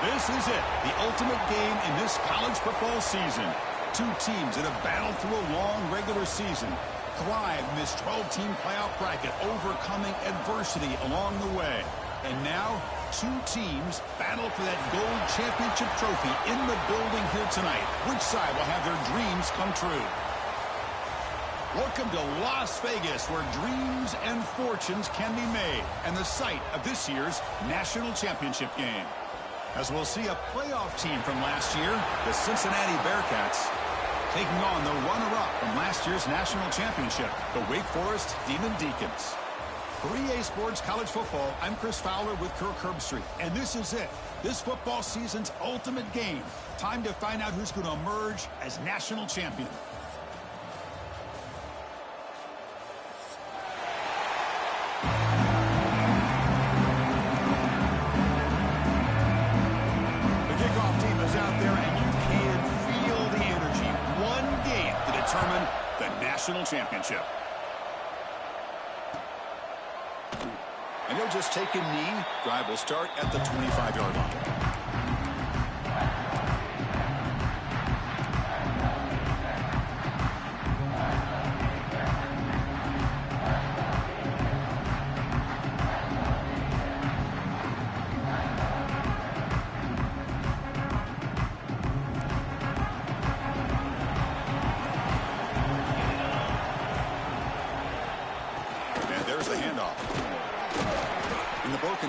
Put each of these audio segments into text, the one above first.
This is it, the ultimate game in this college football season. Two teams that have battled through a long regular season, thrive in this 12-team playoff bracket, overcoming adversity along the way. And now, two teams battle for that gold championship trophy in the building here tonight. Which side will have their dreams come true? Welcome to Las Vegas, where dreams and fortunes can be made, and the site of this year's national championship game. As we'll see a playoff team from last year, the Cincinnati Bearcats, taking on the runner-up from last year's national championship, the Wake Forest Demon Deacons. For EA Sports College Football, I'm Chris Fowler with Kirk Herbstreit, and this is it. This football season's ultimate game. Time to find out who's going to emerge as national champion. National championship. And he'll just take a knee. Drive will start at the 25-yard line.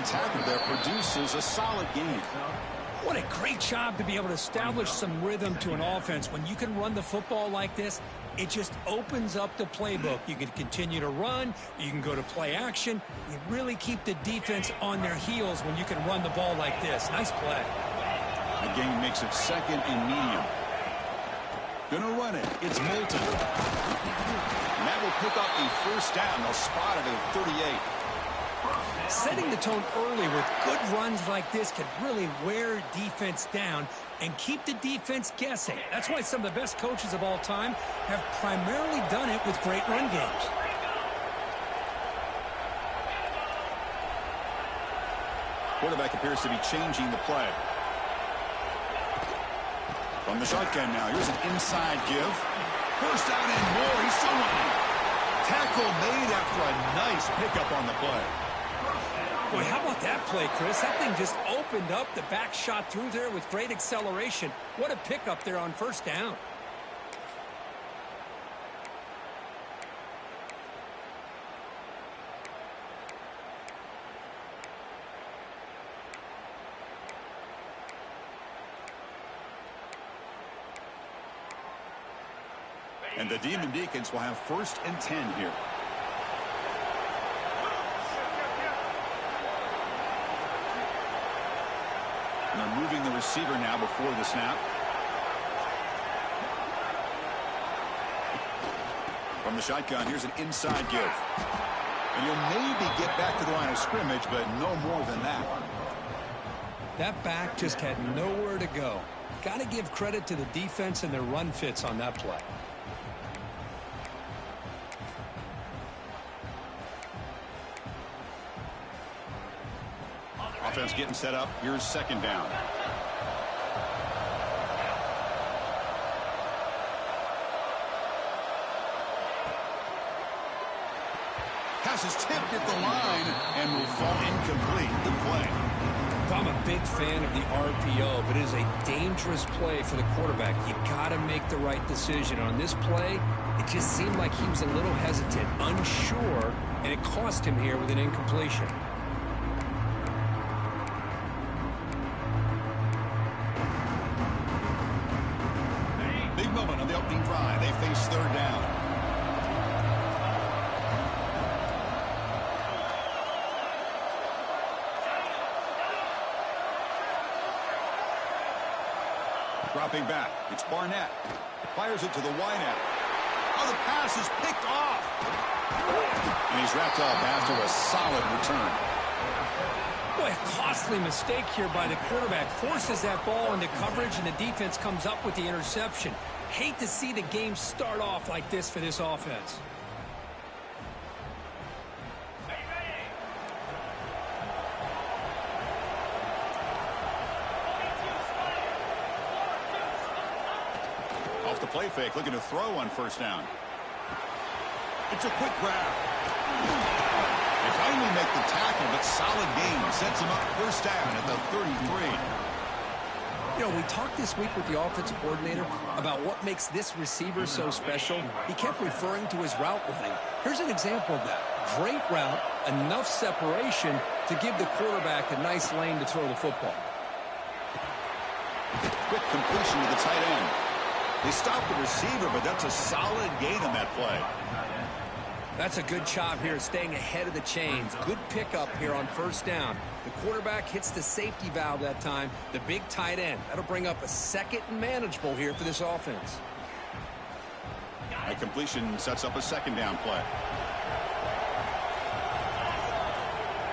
Tackle there produces a solid gain. What a great job to be able to establish some rhythm to an offense. When you can run the football like this, it just opens up the playbook. You can continue to run. You can go to play action. You really keep the defense on their heels when you can run the ball like this. Nice play. The game makes it second and medium. Gonna run it. It's Moulton. And that will pick up a first down. They'll spot it at 38. Setting the tone early with good runs like this can really wear defense down and keep the defense guessing. That's why some of the best coaches of all time have primarily done it with great run games. Quarterback appears to be changing the play. From the shotgun now, here's an inside give. First down and more, he's still running. Tackle made after a nice pickup on the play. Boy, how about that play, Chris? That thing just opened up. The back shot through there with great acceleration. What a pickup there on first down. And the Demon Deacons will have 1st and 10 here. And they're moving the receiver now before the snap. From the shotgun, here's an inside give. And you'll maybe get back to the line of scrimmage, but no more than that. That back just had nowhere to go. Got to give credit to the defense and their run fits on that play. Offense getting set up. Here's 2nd down. Pass is tipped at the line and will fall incomplete. Good play. I'm a big fan of the RPO, but it is a dangerous play for the quarterback. You got to make the right decision. On this play, it just seemed like he was a little hesitant, unsure, and it cost him here with an incompletion. Moment on the opening drive. They face 3rd down. Dropping back. It's Barnett. Fires it to the wideout. Oh, the pass is picked off. And he's wrapped up after a solid return. Boy, a costly mistake here by the quarterback. Forces that ball into coverage, and the defense comes up with the interception. Hate to see the game start off like this for this offense. the play fake, looking to throw on first down. It's a quick grab. They finally make the tackle, but solid gain sets him up first down at the 33. You know, we talked this week with the offensive coordinator about what makes this receiver so special. He kept referring to his route running. Here's an example of that. Great route, enough separation to give the quarterback a nice lane to throw the football. Quick completion to the tight end. They stopped the receiver, but that's a solid gain on that play. That's a good job here, staying ahead of the chains. Good pickup here on first down. The quarterback hits the safety valve that time, the big tight end. That'll bring up a second and manageable here for this offense. A completion sets up a second down play.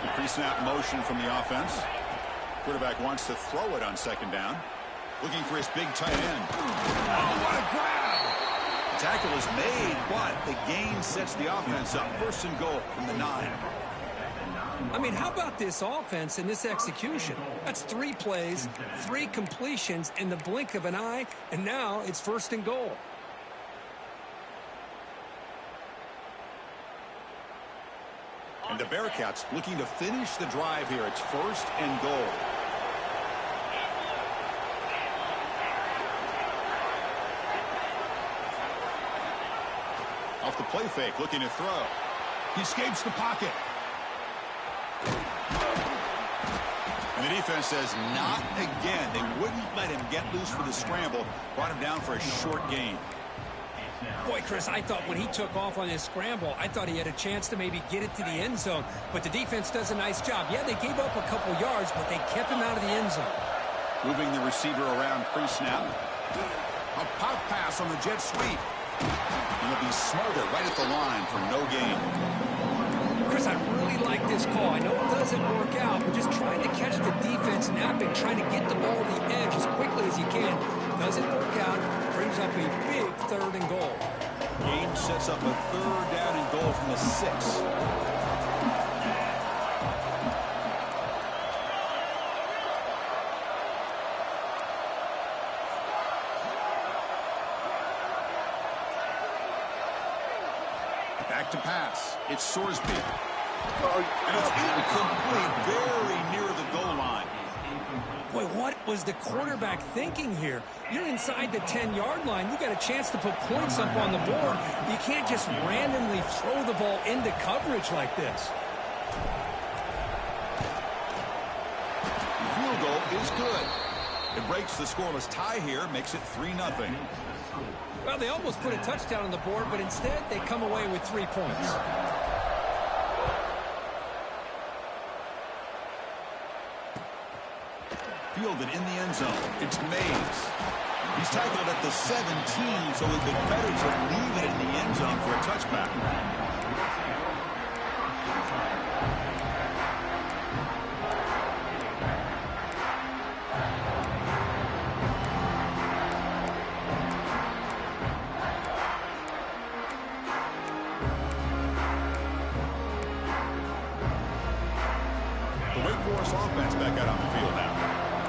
The pre-snap motion from the offense. Quarterback wants to throw it on second down. Looking for his big tight end. Oh, what a grab! The tackle is made, but the gain sets the offense up. First and goal from the 9. I mean, how about this offense and this execution? That's 3 plays, 3 completions in the blink of an eye, and now it's first and goal. And the Bearcats looking to finish the drive here. It's first and goal. Off the play fake, looking to throw. He escapes the pocket. And the defense says, not again. They wouldn't let him get loose for the scramble. Brought him down for a short gain. Boy, Chris, I thought when he took off on his scramble, I thought he had a chance to maybe get it to the end zone. But the defense does a nice job. Yeah, they gave up a couple yards, but they kept him out of the end zone. Moving the receiver around pre-snap. A pop pass on the jet sweep. And it'll be smothered right at the line for no gain. Chris, I really like this call. I know it doesn't work out, but just trying to catch the defense napping, trying to get the ball to the edge as quickly as you can. Doesn't work out. Brings up a big third and goal. Game sets up a third down and goal from the 6. Back to pass. It's Sorsby. And it's incomplete, very near the goal line. Boy, what was the quarterback thinking here? You're inside the 10-yard line. You got a chance to put points up on the board. You can't just randomly throw the ball into coverage like this. The field goal is good. It breaks the scoreless tie here, makes it 3-0. Well, they almost put a touchdown on the board, but instead they come away with 3 points. Fielded in the end zone. It's Mays. He's tackled at the 17, so it'd be better to leave it in the end zone for a touchback. The Wake Forest offense back out on the field now.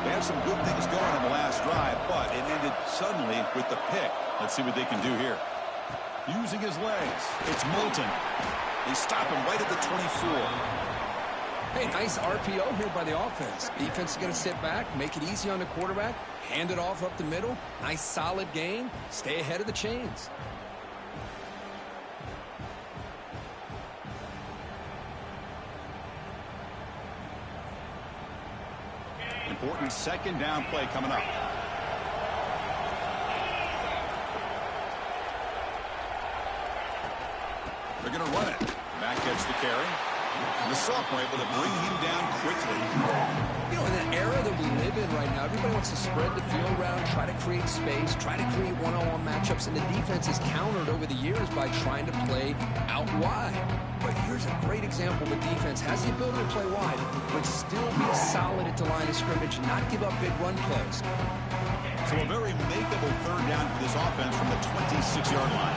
They had some good things going on the last drive, but it ended suddenly with the pick. Let's see what they can do here. Using his legs, it's Moulton. They stop him right at the 24. Hey, nice RPO here by the offense. Defense is going to sit back, make it easy on the quarterback, hand it off up the middle. Nice solid gain. Stay ahead of the chains. Important second down play coming up. They're going to run it. Mack gets the carry. And the sophomore able to bring him down quickly. You know, in the era that we live in right now, everybody wants to spread the field around, try to create space, try to create one-on-one matchups, and the defense is countered over the years by trying to play out wide. But here's a great example. The defense has the ability to play wide, but still be solid at the line of scrimmage, not give up big run plays. So a very makeable third down for this offense from the 26-yard line.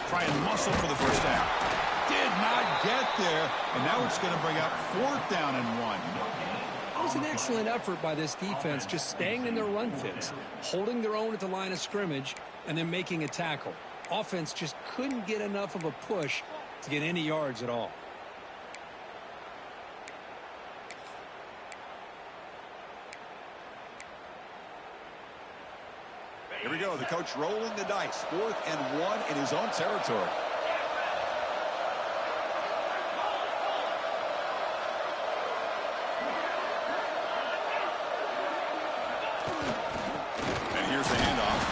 Try and muscle for the first down. did not get there, and now it's going to bring up 4th down and 1. It was an excellent effort by this defense, just staying in their run fits, holding their own at the line of scrimmage, and then making a tackle. Offense just couldn't get enough of a push to get any yards at all. Here we go, the coach rolling the dice. 4th and 1 in his own territory. And here's the handoff.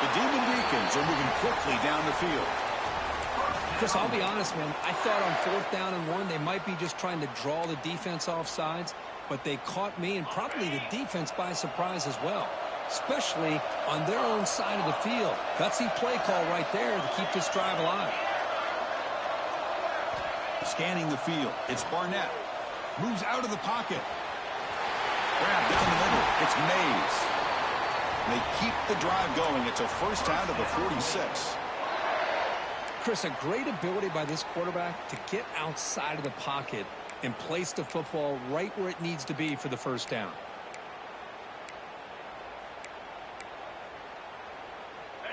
The Demon Deacons are moving quickly down the field. Chris, I'll be honest, man. I thought on 4th down and 1, they might be just trying to draw the defense off sides, but they caught me and probably the defense by surprise as well, especially on their own side of the field. Gutsy play call right there to keep this drive alive. Scanning the field, it's Barnett. Moves out of the pocket. Grab down the middle, it's Mays. They keep the drive going. It's a 1st down to the 46. Chris, a great ability by this quarterback to get outside of the pocket and place the football right where it needs to be for the 1st down.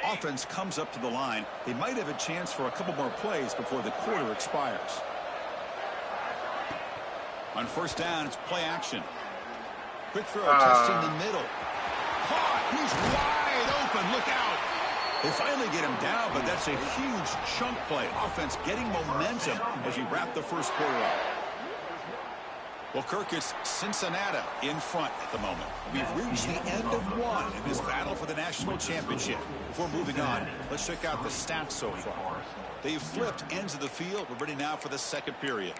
Offense comes up to the line. They might have a chance for a couple more plays before the quarter expires. On 1st down, it's play action. Quick throw, testing the middle. Caught! He's wide open. Look out! They finally get him down, but that's a huge chunk play. Offense getting momentum as we wrap the 1st quarter up. Well, Kirk, it's Cincinnati in front at the moment. We've reached the end of 1 in this battle for the national championship. Before moving on, let's check out the stats so far. They've flipped ends of the field. We're ready now for the 2nd period.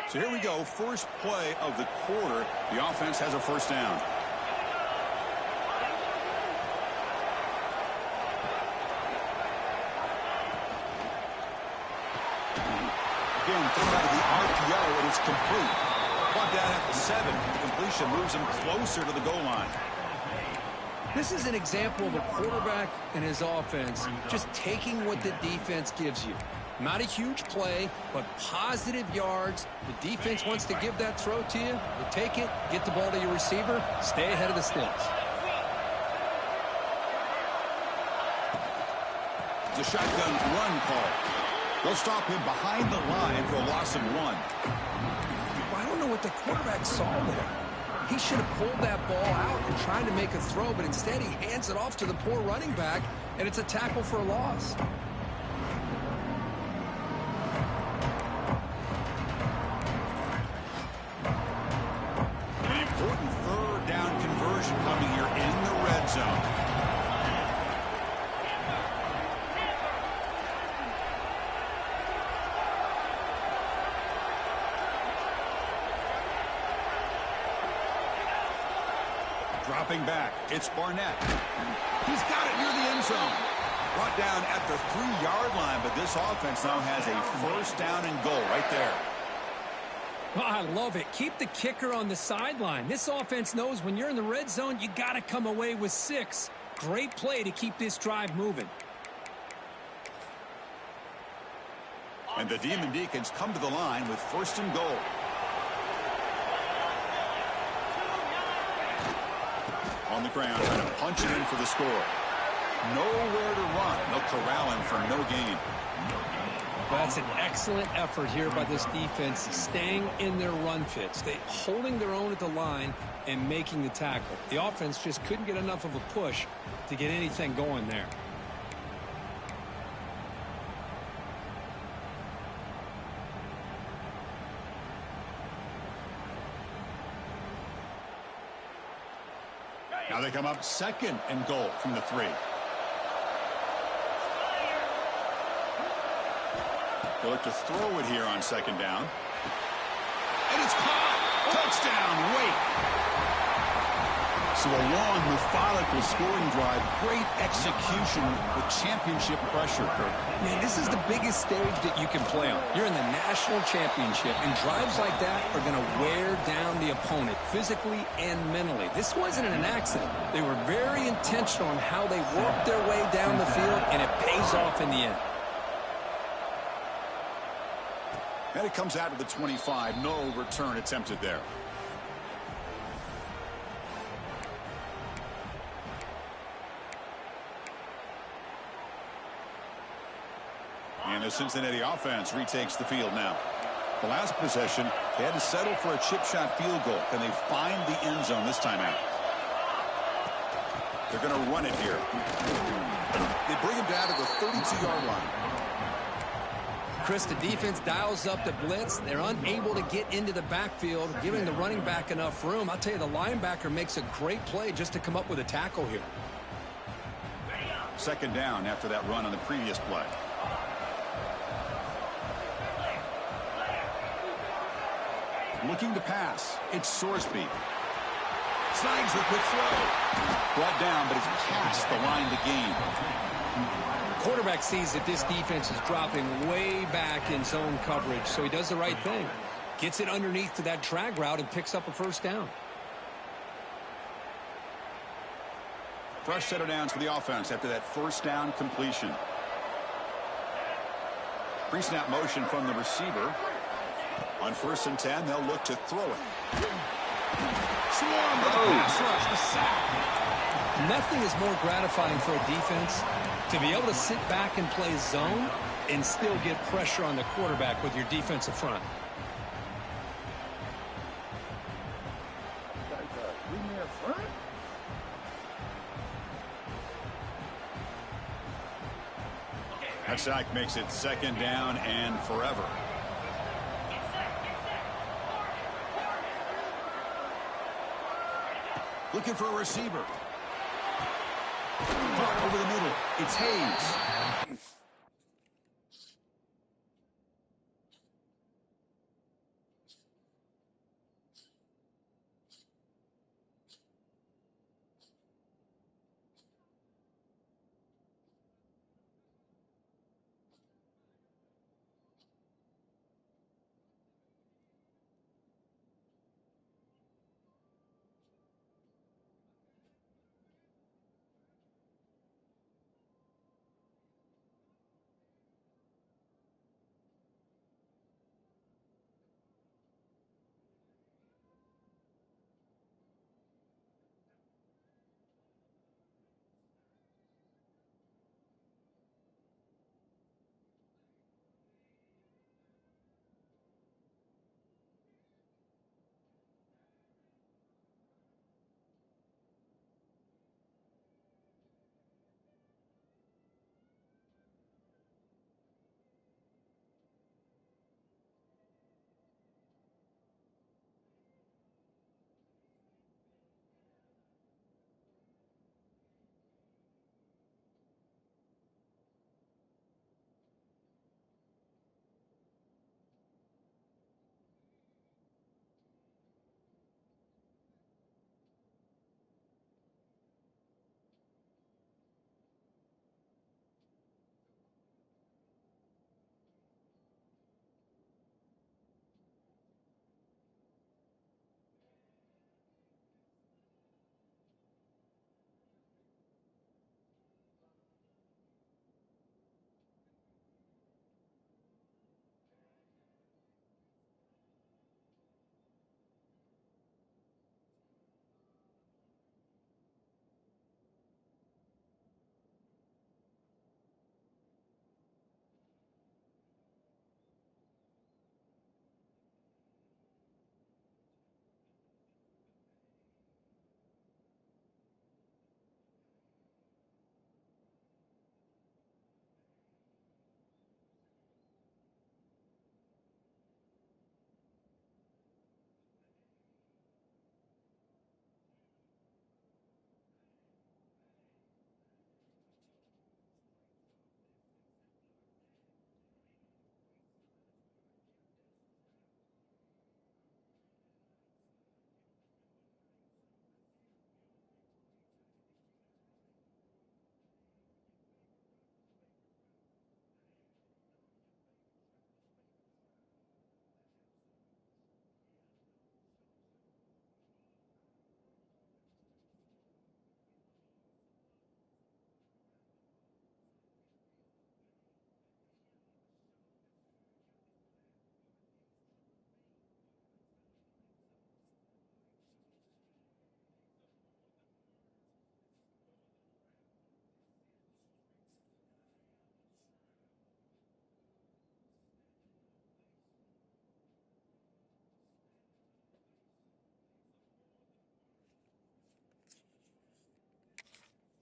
So here we go, 1st play of the quarter. The offense has a 1st down. Again, thrown out of the RPO, and it's complete. Brought down at the 7. The completion moves him closer to the goal line. This is an example of a quarterback and his offense just taking what the defense gives you. Not a huge play, but positive yards. The defense wants to give that throw to you. You take it, get the ball to your receiver, stay ahead of the sticks. It's a shotgun run call. They'll stop him behind the line for a loss of 1. I don't know what the quarterback saw there. He should have pulled that ball out and tried to make a throw, but instead he hands it off to the poor running back, and it's a tackle for a loss. An important 3rd down conversion coming here in the red zone. Dropping back, it's Barnett. He's got it near the end zone. Brought down at the 3-yard line, but this offense now has a 1st down and goal right there. Oh, I love it. Keep the kicker on the sideline. This offense knows when you're in the red zone, you got to come away with 6. Great play to keep this drive moving. And the Demon Deacons come to the line with 1st and goal. On the ground, trying to punch it in for the score. Nowhere to run. They'll corral him for no gain. That's an excellent effort here by this defense, staying in their run fits. They holding their own at the line and making the tackle. The offense just couldn't get enough of a push to get anything going there. Now they come up 2nd and goal from the 3. They look to throw it here on 2nd down. And it's caught. Touchdown, Wake. So a long, methodical scoring drive, great execution with championship pressure. Man, this is the biggest stage that you can play on. You're in the national championship, and drives like that are going to wear down the opponent physically and mentally. This wasn't an accident. They were very intentional on how they worked their way down the field, and it pays off in the end. And it comes out to the 25. No return attempted there. And the Cincinnati offense retakes the field now. The last possession, they had to settle for a chip shot field goal. Can they find the end zone this time out? They're going to run it here. They bring him down to the 32-yard line. Chris, the defense dials up the blitz. They're unable to get into the backfield, giving the running back enough room. I'll tell you, the linebacker makes a great play just to come up with a tackle here. Second down after that run on the previous play. Looking to pass. It's Sorsby. Snags the quick throw. Brought down, but it's past the line to gain. Quarterback sees that this defense is dropping way back in zone coverage, so he does the right thing. Gets it underneath to that drag route and picks up a first down. Fresh set of downs for the offense after that first down completion. Pre-snap motion from the receiver. On 1st and 10, they'll look to throw it. Swarm with the pass rush, the sack. Nothing is more gratifying for a defense to be able to sit back and play zone and still get pressure on the quarterback with your defensive front. That sack makes it second down and forever. Looking for a receiver. Caught over the middle. It's Hayes.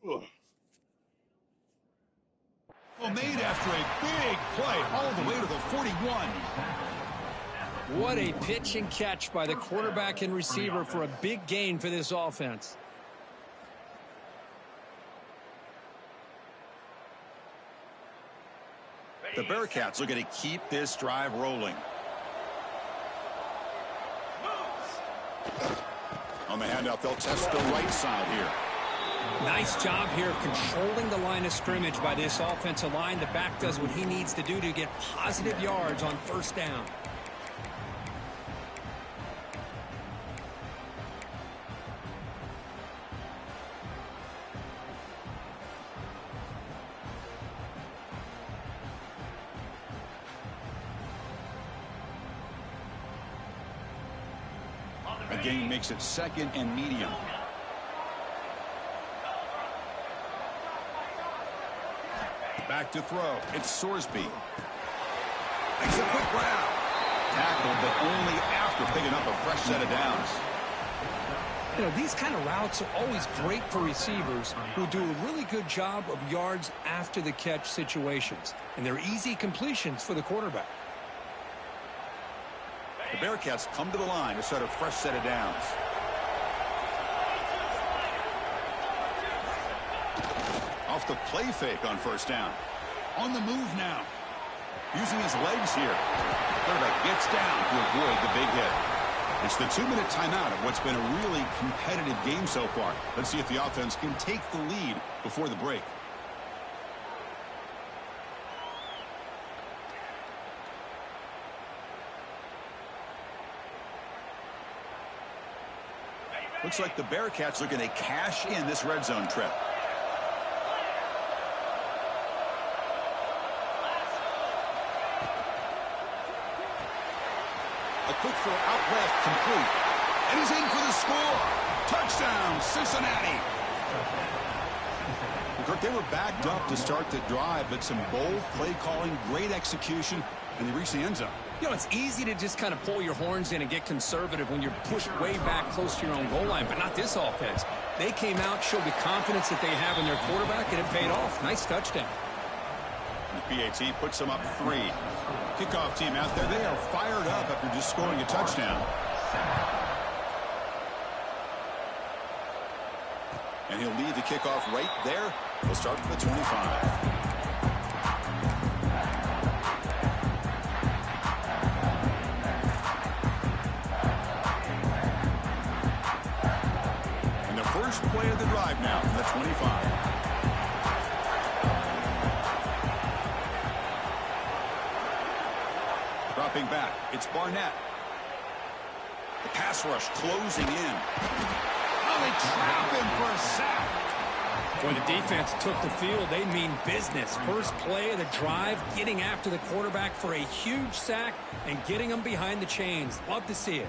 Well, made after a big play all the way to the 41. What a pitch and catch by the quarterback and receiver for a big gain for this offense. The Bearcats looking to keep this drive rolling. On the handout, they'll test the right side here. Nice job here of controlling the line of scrimmage by this offensive line. The back does what he needs to do to get positive yards on first down. A gain makes it 2nd and medium. Back to throw. It's Sorsby. Makes a quick grab. Tackled, but only after picking up a fresh set of downs. You know, these kind of routes are always great for receivers who do a really good job of yards after the catch situations. And they're easy completions for the quarterback. The Bearcats come to the line to start a fresh set of downs. Off the play fake on first down. On the move now. Using his legs here. Quarterback gets down to avoid the big hit. It's the 2-minute timeout of what's been a really competitive game so far. Let's see if the offense can take the lead before the break. Looks like the Bearcats are going to cash in this red zone trip. A quick throw out left, complete. And he's in for the score. Touchdown, Cincinnati. Kirk, they were backed up to start the drive, but some bold play calling, great execution, and they reached the end zone. You know, it's easy to just kind of pull your horns in and get conservative when you're pushed way back close to your own goal line, but not this offense. They came out, showed the confidence that they have in their quarterback, and it paid off. Nice touchdown. The PAT puts them up 3. Kickoff team out there, they are fired up after just scoring a touchdown. And he'll lead the kickoff right there. He'll start from the 25. First play of the drive now from the 25. Dropping back, it's Barnett. The pass rush closing in. Oh, they trap him for a sack. When the defense took the field, they mean business. First play of the drive, getting after the quarterback for a huge sack and getting him behind the chains. Love to see it.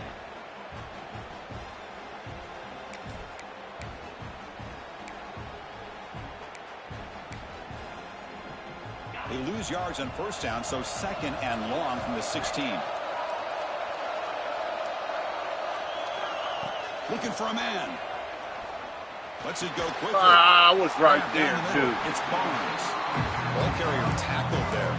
They lose yards on first down, so 2nd and long from the 16. Looking for a man. Lets it go quickly. I was right there, too. It's Barnes. Ball carrier tackled there.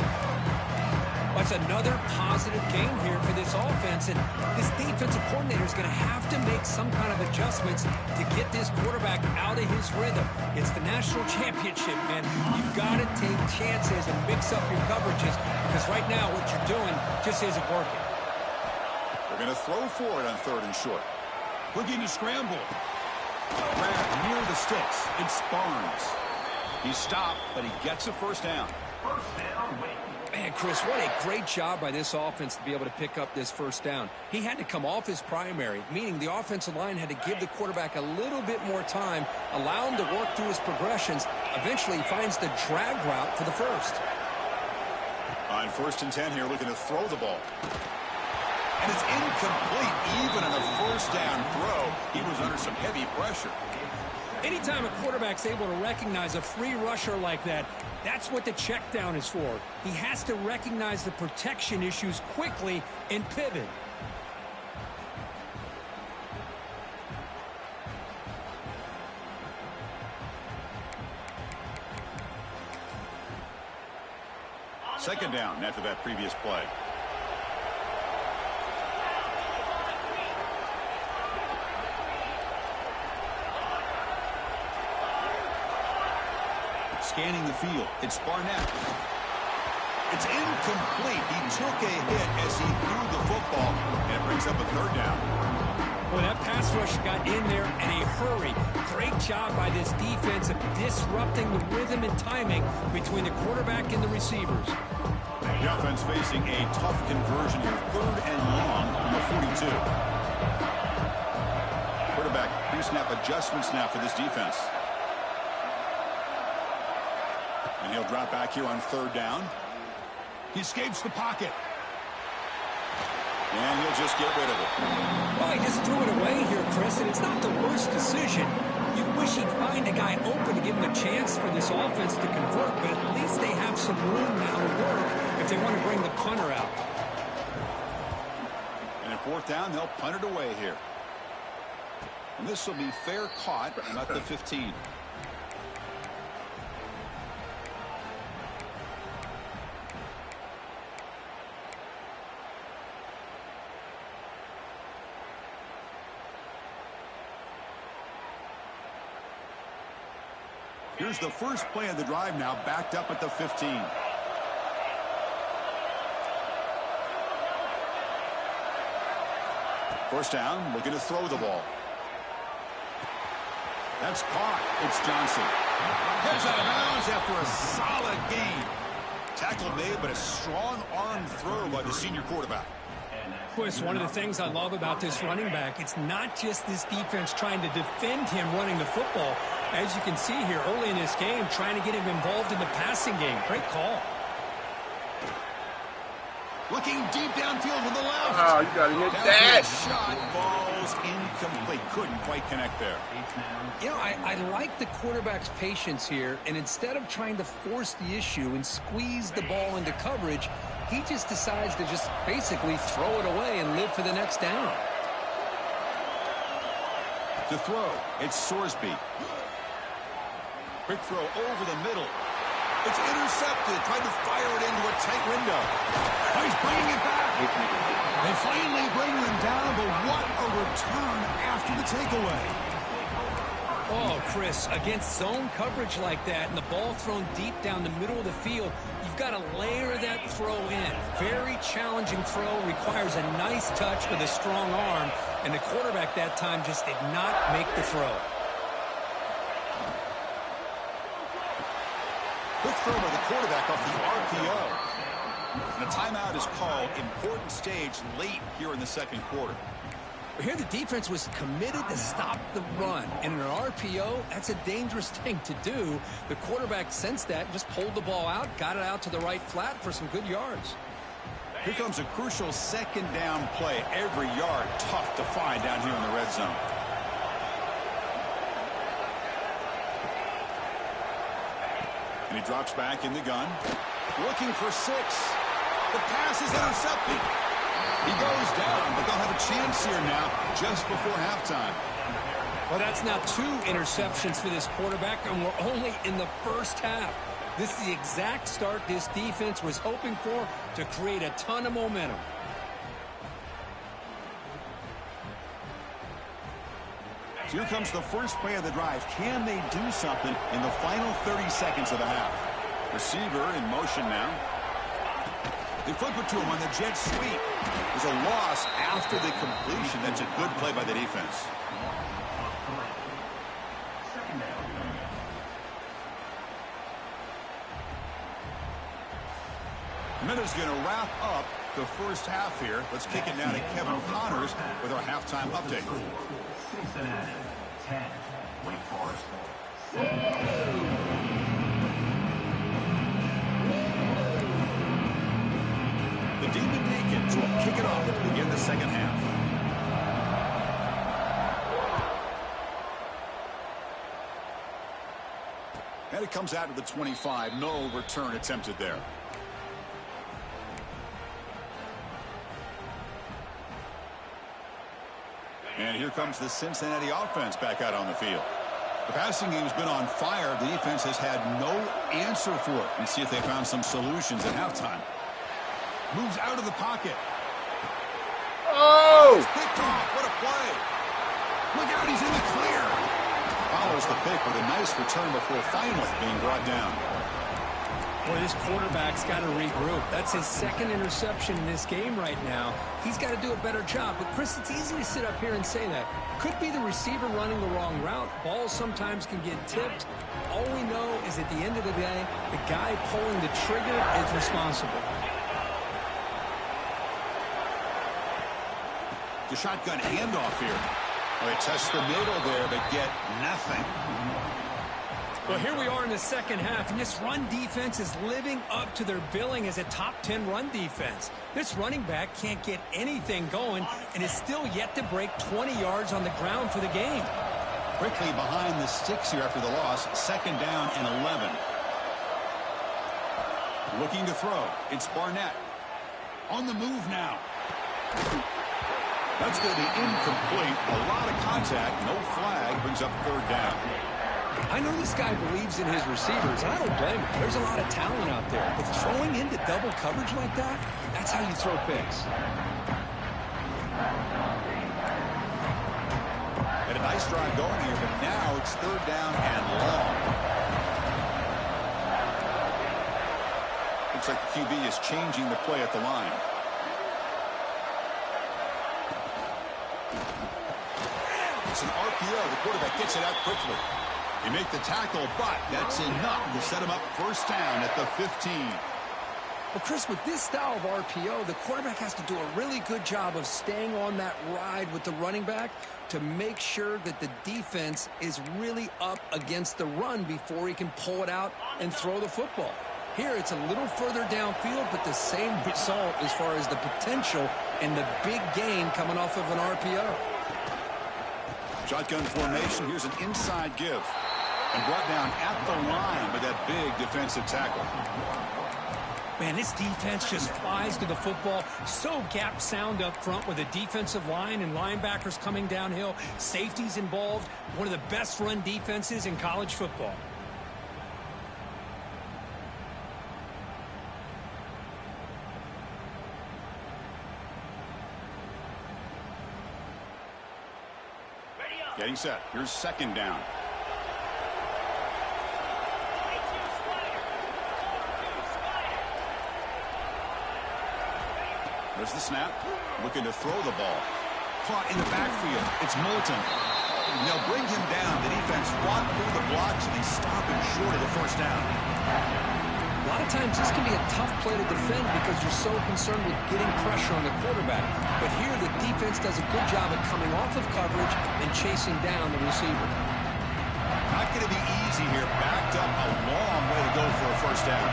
That's another positive game here for this offense, and this defensive coordinator is going to have to make some kind of adjustments to get this quarterback out of his rhythm. It's the national championship, man. You've got to take chances and mix up your coverages, because right now what you're doing just isn't working. They're going to throw for it on 3rd and short. Looking to scramble. Grab near the sticks. It's Barnes. He stopped, but he gets a first down. Man, Chris, what a great job by this offense to be able to pick up this first down. He had to come off his primary, meaning the offensive line had to give the quarterback a little bit more time, allow him to work through his progressions. Eventually, he finds the drag route for the first. On 1st and 10 here, looking to throw the ball. And it's incomplete. Even on a first down throw, he was under some heavy pressure. Anytime a quarterback's able to recognize a free rusher like that, that's what the check down is for. He has to recognize the protection issues quickly and pivot. Second down after that previous play. Scanning the field. It's Barnett. It's incomplete. He took a hit as he threw the football, and it brings up a third down. Well, that pass rush got in there in a hurry. Great job by this defense of disrupting the rhythm and timing between the quarterback and the receivers. The offense facing a tough conversion here. Third and long from the 42. Quarterback pre-snap adjustments now for this defense. And he'll drop back here on third down. He escapes the pocket. And he'll just get rid of it. Well, he just threw it away here, Chris, and it's not the worst decision. You wish he'd find a guy open to give him a chance for this offense to convert, but at least they have some room now to work if they want to bring the punter out. And at fourth down, they'll punt it away here. And this will be fair caught and at the 15. Here's the first play of the drive now, backed up at the 15. First down, looking to throw the ball. That's caught. It's Johnson. Heads out of bounds after a solid gain. Tackle made, but a strong arm throw by the senior quarterback. Chris, one of the things I love about this running back, it's not just this defense trying to defend him running the football. As you can see here early in this game, trying to get him involved in the passing game. Great call. Looking deep downfield to the left. Oh, you got to hit that. Shot falls incomplete. Couldn't quite connect there. You know, I like the quarterback's patience here, and instead of trying to force the issue and squeeze the ball into coverage, he just decides to just basically throw it away and live for the next down. To throw, it's Sorsby. Quick throw over the middle. It's intercepted. Tried to fire it into a tight window. Oh, he's bringing it back. They finally bring him down, but what a return after the takeaway. Oh, Chris, against zone coverage like that and the ball thrown deep down the middle of the field, you've got to layer that throw in. Very challenging throw, requires a nice touch with a strong arm, and the quarterback that time just did not make the throw. Quick throw by the quarterback off the RPO. And a timeout is called. Important stage late here in the second quarter. Here the defense was committed to stop the run. And in an RPO, that's a dangerous thing to do. The quarterback sensed that, just pulled the ball out, got it out to the right flat for some good yards. Here comes a crucial second down play. Every yard tough to find down here in the red zone. And he drops back in the gun. Looking for 6. The pass is intercepted. He goes down, but they'll have a chance here now just before halftime. Well, that's now 2 interceptions for this quarterback, and we're only in the first half. This is the exact start this defense was hoping for to create a ton of momentum. Here comes the first play of the drive. Can they do something in the final 30 seconds of the half? Receiver in motion now. They flip it to him on the jet sweep. There's a loss after the completion. That's a good play by the defense. And that is going to wrap up the first half here. Let's kick it now to Kevin Connors with our halftime update. Cincinnati, 10, Wake Forest. The Demon Deacons will kick it off to begin the second half. And it comes out of the 25. No return attempted there. And here comes the Cincinnati offense back out on the field. The passing game's been on fire. The defense has had no answer for it. Let's see if they found some solutions at halftime. Moves out of the pocket. Oh! Picked off. What a play. Look out, he's in the clear. Follows the pick with a nice return before finally being brought down. Boy, this quarterback's got to regroup. That's his second interception in this game right now. He's got to do a better job. But, Chris, it's easy to sit up here and say that. Could be the receiver running the wrong route. Balls sometimes can get tipped. All we know is at the end of the day, the guy pulling the trigger is responsible. The shotgun handoff here. They test the middle there, but get nothing. Well, here we are in the second half, and this run defense is living up to their billing as a top 10 run defense. This running back can't get anything going and is still yet to break 20 yards on the ground for the game. Quickly behind the sticks here after the loss. Second down and 11. Looking to throw. It's Barnett. On the move now. That's going to be incomplete. A lot of contact. No flag. Brings up third down. I know this guy believes in his receivers, and I don't blame him. There's a lot of talent out there. But throwing into double coverage like that, that's how you throw picks. And a nice drive going here, but now it's third down and long. Looks like the QB is changing the play at the line. It's an RPO. The quarterback gets it out quickly. They make the tackle, but that's enough to set him up first down at the 15. Well, Chris, with this style of RPO, the quarterback has to do a really good job of staying on that ride with the running back to make sure that the defense is really up against the run before he can pull it out and throw the football. Here, it's a little further downfield, but the same result as far as the potential and the big gain coming off of an RPO. Shotgun formation. Here's an inside give. And brought down at the line with that big defensive tackle. Man, this defense just flies to the football. So gap sound up front with a defensive line and linebackers coming downhill. Safeties involved. One of the best run defenses in college football. Getting set. Here's second down. There's the snap. Looking to throw the ball. Caught in the backfield. It's Moulton. They'll bring him down. The defense walked through the blocks, and they stop him short of the first down. A lot of times this can be a tough play to defend because you're so concerned with getting pressure on the quarterback. But here the defense does a good job of coming off of coverage and chasing down the receiver. Not going to be easy here. Backed up a long way to go for a first down.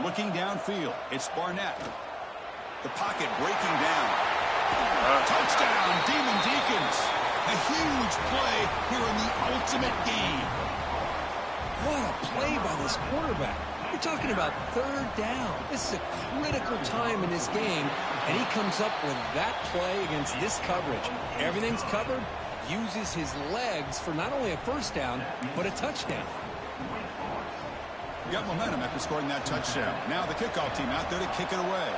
Looking downfield, it's Barnett. The pocket breaking down. Touchdown, Demon Deacons. A huge play here in the ultimate game. What a play by this quarterback. You're talking about third down. This is a critical time in this game, and he comes up with that play against this coverage. Everything's covered, uses his legs for not only a first down, but a touchdown. Got momentum after scoring that touchdown. Now the kickoff team out there to kick it away.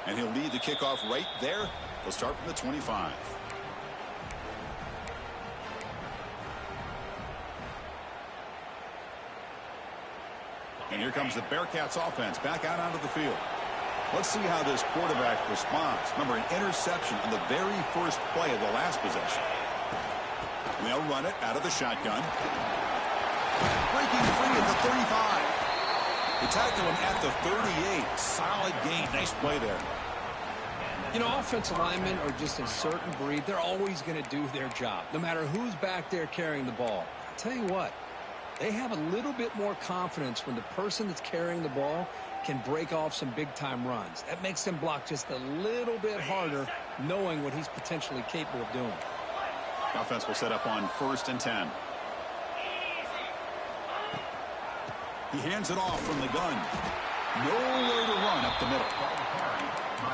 And he'll lead the kickoff right there. They'll start from the 25. And here comes the Bearcats offense back out onto the field. Let's see how this quarterback responds. Remember, an interception on the very first play of the last possession. They'll run it out of the shotgun. Breaking free at the 35. They tackle him at the 38. Solid gain. Nice play there. You know, offensive linemen are just a certain breed. They're always going to do their job, no matter who's back there carrying the ball. I'll tell you what, they have a little bit more confidence when the person that's carrying the ball can break off some big-time runs. That makes him block just a little bit harder, knowing what he's potentially capable of doing. Offense will set up on 1st and 10. He hands it off from the gun. Nowhere to run up the middle.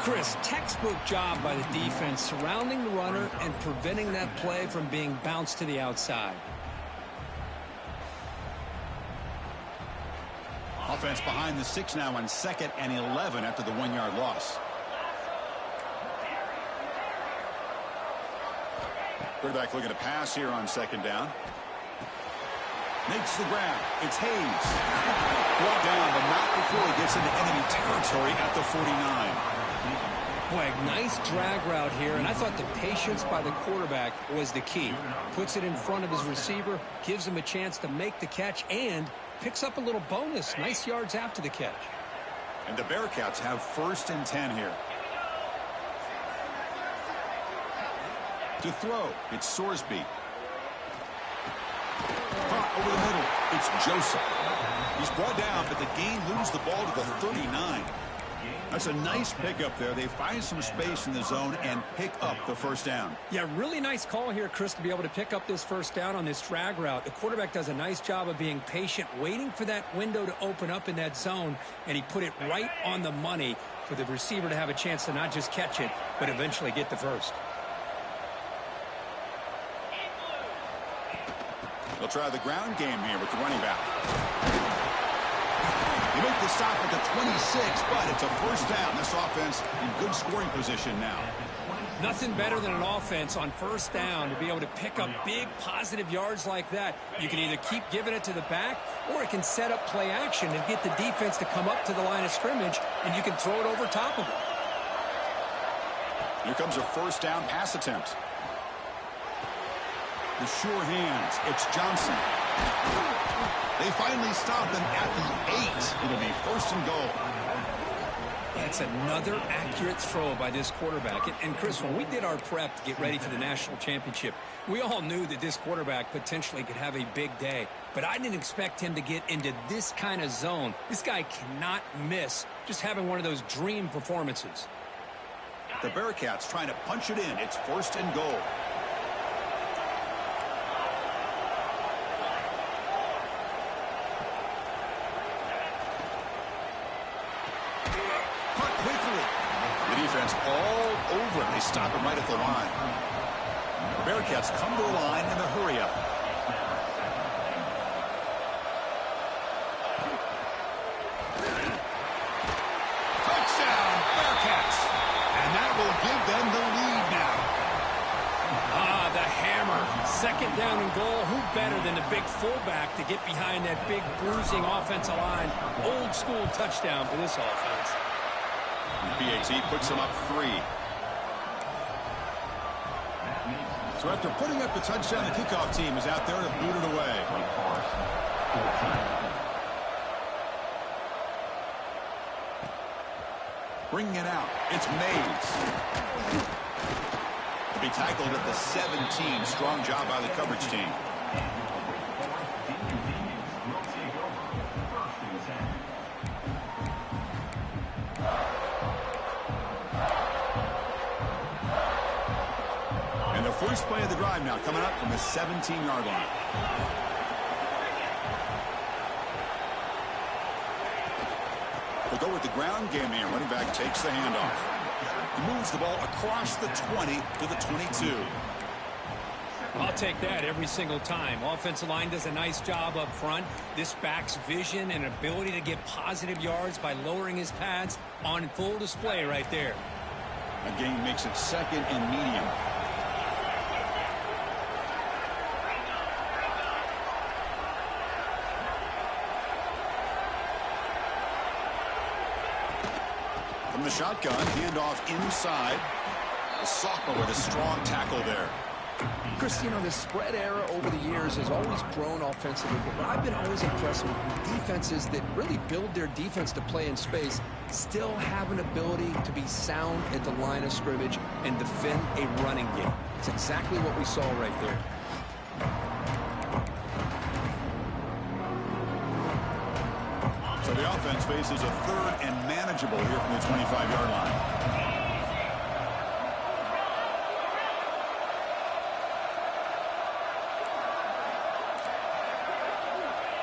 Chris, textbook job by the defense surrounding the runner and preventing that play from being bounced to the outside. Offense behind the 6 now on 2nd and 11 after the 1-yard loss. Quarterback looking to pass here on 2nd down. Makes the grab. It's Hayes. Brought down, but not before he gets into enemy territory at the 49. Boy, nice drag route here, and I thought the patience by the quarterback was the key. Puts it in front of his receiver, gives him a chance to make the catch, and picks up a little bonus. Nice yards after the catch. And the Bearcats have 1st and 10 here. To throw, it's Sorsby. Caught over the middle, it's Joseph. He's brought down, but the gain loses the ball to the 39. That's a nice pickup there. They find some space in the zone and pick up the 1st down. Yeah, really nice call here, Chris, to be able to pick up this 1st down on this drag route. The quarterback does a nice job of being patient, waiting for that window to open up in that zone, and he put it right on the money for the receiver to have a chance to not just catch it, but eventually get the 1st. They'll try the ground game here with the running back. They make the stop at the 26, but it's a 1st down. This offense in good scoring position now. Nothing better than an offense on 1st down to be able to pick up big positive yards like that. You can either keep giving it to the back, or it can set up play action and get the defense to come up to the line of scrimmage, and you can throw it over top of it. Here comes a 1st down pass attempt. The sure hands. It's Johnson. They finally stop him at the 8. It'll be 1st and goal. That's another accurate throw by this quarterback. And Chris, when we did our prep to get ready for the national championship, we all knew that this quarterback potentially could have a big day. But I didn't expect him to get into this kind of zone. This guy cannot miss just having one of those dream performances. The Bearcats trying to punch it in. It's 1st and goal. Defense all over it. They stop him right at the line. The Bearcats come to the line in a hurry-up. Touchdown, Bearcats. And that will give them the lead now. The hammer. 2nd down and goal. Who better than the big fullback to get behind that big bruising offensive line? Old school touchdown for this offense. BAT puts him up 3. So after putting up the touchdown, the kickoff team is out there to boot it away. Bringing it out, it's Mays. To be tackled at the 17. Strong job by the coverage team. First play of the drive now coming up from the 17-yard line. We'll go with the ground game here. Running back takes the handoff. He moves the ball across the 20 to the 22. I'll take that every single time. Offensive line does a nice job up front. This back's vision and ability to get positive yards by lowering his pads on full display right there. Again, makes it 2nd and medium. From the shotgun, handoff inside. The sophomore with a strong tackle there. Chris, you know, the spread era over the years has always grown offensively, but I've been always impressed with defenses that really build their defense to play in space, still have an ability to be sound at the line of scrimmage and defend a running game. It's exactly what we saw right there. So the offense faces a third and manageable here from the 25-yard line.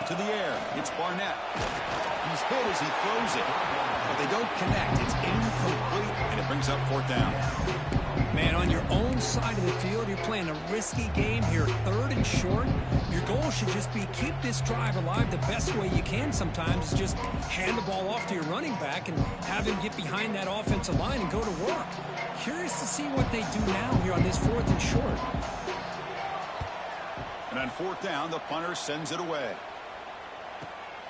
To the air, it's Barnett. He's hit as he throws it, but they don't connect. It's incomplete, and it brings up fourth down. Man, on your own side of the field, you're playing a risky game here, third and short. Your goal should just be keep this drive alive the best way you can sometimes. Just hand the ball off to your running back and have him get behind that offensive line and go to work. Curious to see what they do now here on this fourth and short. And on fourth down, the punter sends it away.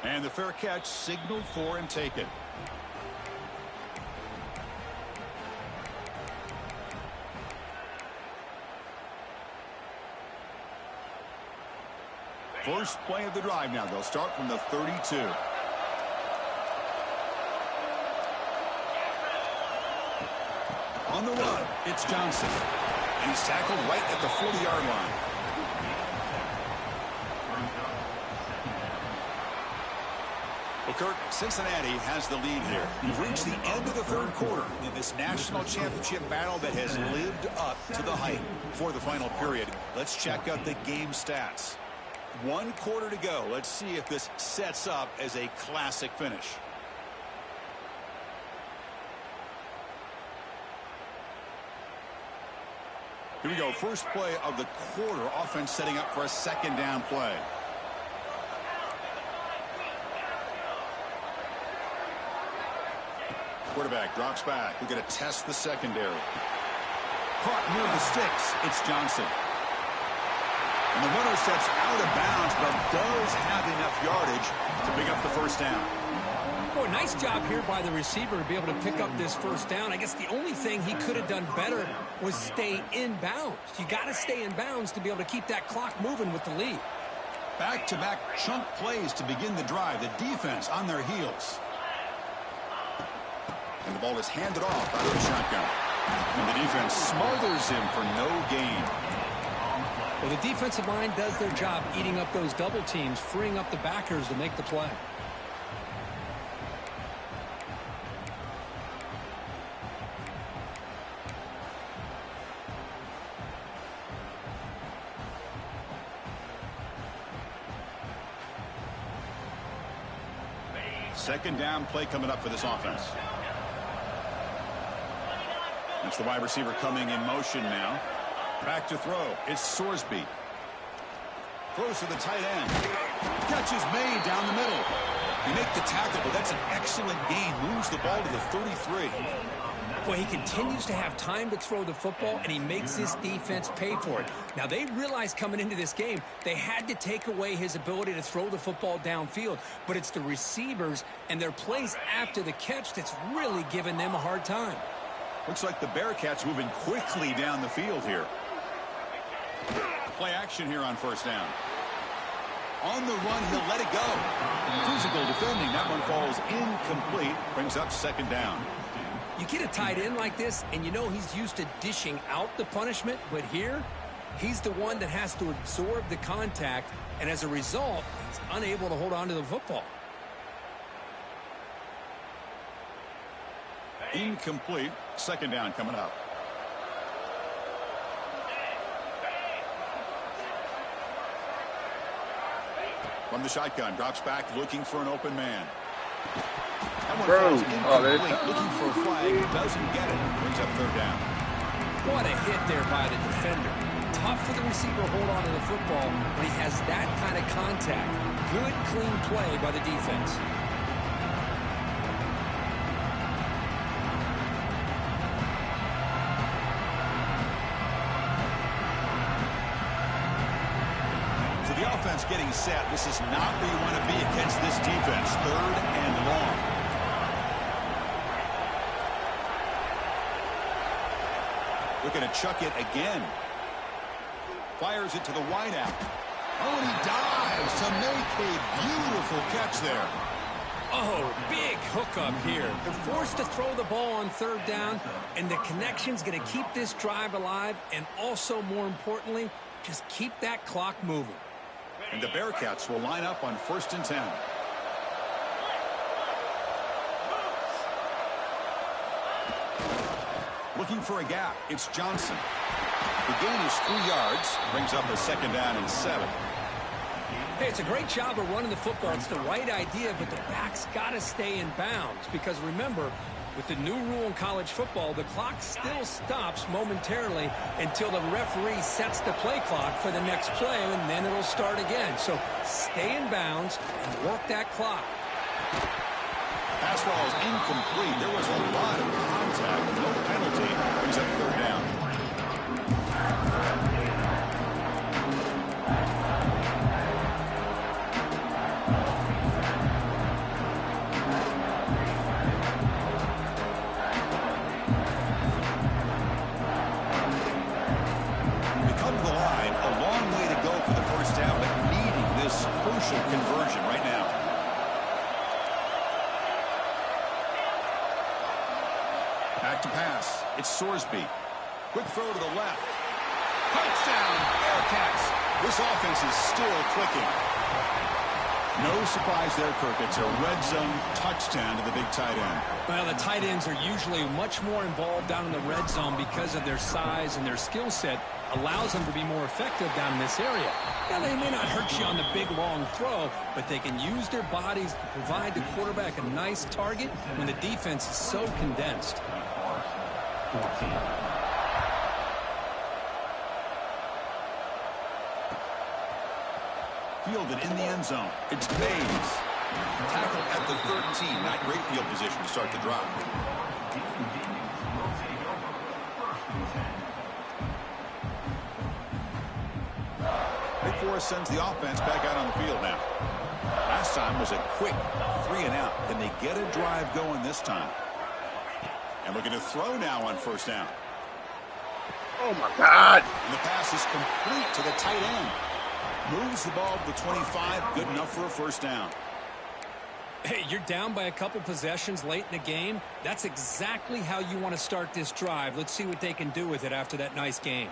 And the fair catch signaled for and taken. First play of the drive now. They'll start from the 32. On the run, it's Johnson. And he's tackled right at the 40-yard line. Well, Kirk, Cincinnati has the lead here. We've reached the end of the third quarter in this national championship battle that has lived up to the hype. For the final period, let's check out the game stats. 1 quarter to go. Let's see if this sets up as a classic finish. Here we go. First play of the quarter. Offense setting up for a second down play. Quarterback drops back. We're going to test the secondary. Caught near the sticks. It's Johnson. And the runner steps out of bounds, but does have enough yardage to pick up the first down. Boy, nice job here by the receiver to be able to pick up this first down. I guess the only thing he could have done better was stay in bounds. You got to stay in bounds to be able to keep that clock moving with the lead. Back-to-back chunk plays to begin the drive. The defense on their heels. And the ball is handed off out of the shotgun. And the defense smothers him for no gain. Well, the defensive line does their job eating up those double teams, freeing up the backers to make the play. Second down play coming up for this offense. That's the wide receiver coming in motion now. Back to throw. It's Sorsby. Throws to the tight end. Catch is made down the middle. You make the tackle, but that's an excellent gain. Moves the ball to the 33. Boy, he continues to have time to throw the football, and he makes his defense pay for it. Now, they realized coming into this game they had to take away his ability to throw the football downfield, but it's the receivers and their plays after the catch that's really giving them a hard time. Looks like the Bearcats moving quickly down the field here. Play action here on first down. On the run, he'll let it go. Physical defending. That one falls incomplete. Brings up second down. You get a tight end like this, and you know he's used to dishing out the punishment, but here, he's the one that has to absorb the contact, and as a result, he's unable to hold on to the football. Incomplete. Second down coming up. From the shotgun, drops back, looking for an open man. That one falls incomplete, looking for a flag, doesn't get it. Brings up third down. What a hit there by the defender. Tough for the receiver to hold on to the football when he has that kind of contact. Good, clean play by the defense. Offense getting set. This is not where you want to be against this defense. Third and long. Looking to chuck it again. Fires it to the wideout. Oh, and he dives to make a beautiful catch there. Oh, big hookup here. They're forced to throw the ball on third down, and the connection's going to keep this drive alive, and also, more importantly, just keep that clock moving. And the Bearcats will line up on 1st and 10. Looking for a gap. It's Johnson. The gain is 3 yards. Brings up a 2nd down and 7. Hey, it's a great job of running the football. It's the right idea, but the back's got to stay in bounds. Because remember, with the new rule in college football, the clock still stops momentarily until the referee sets the play clock for the next play, and then it'll start again. So stay in bounds and work that clock. Pass ball is incomplete. There was a lot of contact. No penalty. Brings up 3rd down. They come to the line. A long way to go for the 1st down, but needing this crucial conversion right now. Back to pass. It's Sorsby. Quick throw to the left. Touchdown, Bearcats. This offense is still clicking. No surprise there, Kirk. It's a red zone touchdown to the big tight end. Well, the tight ends are usually much more involved down in the red zone because of their size, and their skill set allows them to be more effective down in this area. Now, they may not hurt you on the big, long throw, but they can use their bodies to provide the quarterback a nice target when the defense is so condensed. 14. Fielded in the end zone. It's Bays. Tackled at the 13. Not great field position to start the drive. Wake Forest sends the offense back out on the field now. Last time was a quick 3 and out. Can they get a drive going this time? And looking to throw now on 1st down. Oh, my God. And the pass is complete to the tight end. Moves the ball to the 25. Good enough for a 1st down. Hey, you're down by a couple possessions late in the game. That's exactly how you want to start this drive. Let's see what they can do with it after that nice game.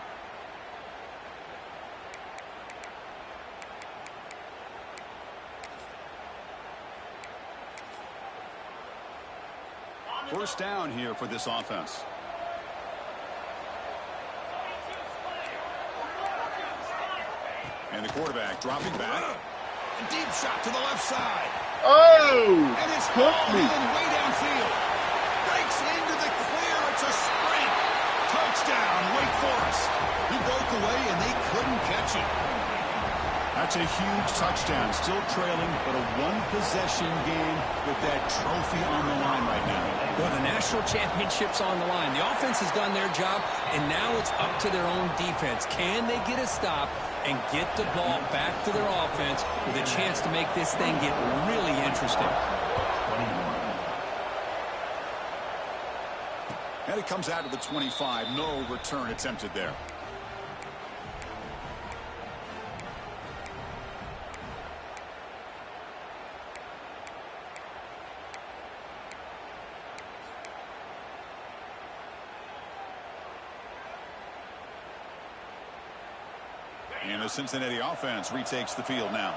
First down here for this offense. And the quarterback dropping back. A deep shot to the left side. Oh! And it's hauled in way downfield. Breaks into the clear. It's a sprint. Touchdown, Wake Forest. He broke away and they couldn't catch it. That's a huge touchdown. Still trailing, but a one-possession game with that trophy on the line right now. Well, the national championship's on the line. The offense has done their job, and now it's up to their own defense. Can they get a stop and get the ball back to their offense with a chance to make this thing get really interesting? And it comes out to the 25. No return attempted there. And the Cincinnati offense retakes the field now.